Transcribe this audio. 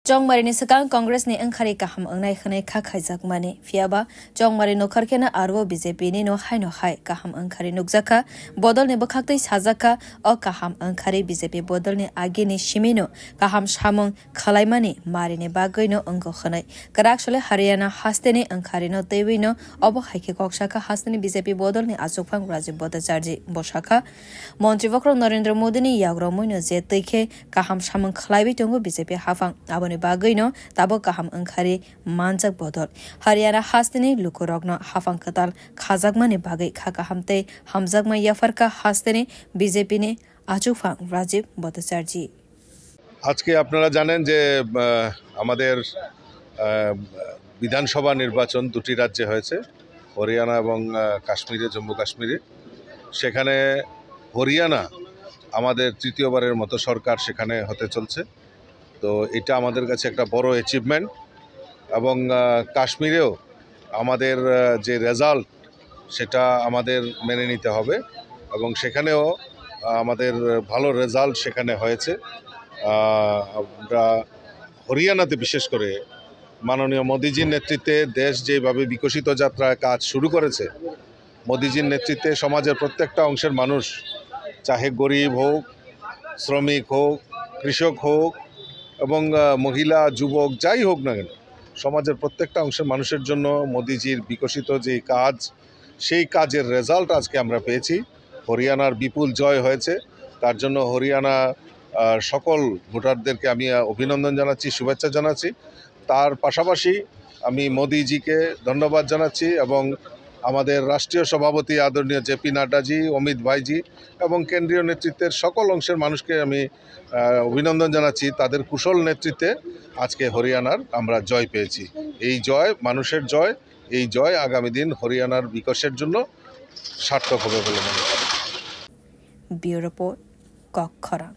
Jongmarini Sakang Congress ni Ankari Kaham Angnai Khane Kakhajak Mani Fiaba Jongmari no Karkena Arvo BJP ni no Haino Hai Kaham Ankari Nukzaka Bodol ni Bakaktai Sajaka O Kaham Ankari BJP Bodol ni Agini Shimino Kaham Shamong Khalaimani Marini Bagoino Ungo Khanai Karakshole Haryana Hasteni Ankari no Tewino Obo Haike Kokshaka Hasteni BJP Bodol ni Azukpang Rajiv Bodajarji Boshaka Montri Vokro Narendra Modi ni Yagromoino Zetike Kaham Shamong Khalaibi Tungo BJP Hafang Aboni Bagoino Tabo Kaham Ankari Manjak Bodol Haryana Hasteni Lukurogno Hafang Katal Khazakmani Bagai Khakahamte Hamzakma Yafarka Hasteni BJP ni Azukpang Rajiv Bodajarji আজকে আপনারা জানেন যে আমাদের বিধানসভা নির্বাচন দুটি রাজ্যে হয়েছে হরিয়ানা এবং কাশ্মীরে জম্মু কাশ্মীরে সেখানে হরিয়ানা আমাদের তৃতীয়বারের মতো সরকার সেখানে হতে চলছে তো এটা আমাদের কাছে একটা বড় অ্যাচিভমেন্ট এবং কাশ্মীরেও আমাদের যে রেজাল্ট সেটা আমাদের মেনে নিতে হবে এবং সেখানেও আমাদের ভালো রেজাল্ট সেখানে হয়েছে আমরা হরিয়ানাতে বিশেষ করে মাননীয় মোদিজির নেতৃত্বে দেশ যেভাবে বিকশিত যাত্রায় কাজ শুরু করেছে মোদিজির নেতৃত্বে সমাজের প্রত্যেকটা অংশের মানুষ চাহে গরিব হোক শ্রমিক হোক কৃষক হোক এবং মহিলা যুবক যাই হোক না কেন সমাজের প্রত্যেকটা অংশের মানুষের জন্য মোদিজির বিকশিত যে কাজ সেই কাজের রেজাল্ট আজকে আমরা পেয়েছি হরিয়ানার বিপুল জয় হয়েছে তার জন্য হরিয়ানা সকল ভোটারদেরকে আমি অভিনন্দন জানাচ্ছি শুভেচ্ছা জানাচ্ছি তার পাশাপাশি আমি মোদিজিকে ধন্যবাদ জানাচ্ছি এবং আমাদের রাষ্ট্রীয় সভাপতি আদরণীয় জেপি নাড্ডাজি অমিত ভাইজি এবং কেন্দ্রীয় নেতৃত্বের সকল অংশের মানুষকে আমি অভিনন্দন জানাচ্ছি তাদের কুশল নেতৃত্বে আজকে হরিয়ানার আমরা জয় পেয়েছি এই জয় মানুষের জয় এই জয় আগামী দিন হরিয়ানার বিকাশের জন্য সার্থক হবে বলে মনে করি ব্যুরো রিপোর্ট কক্ষরা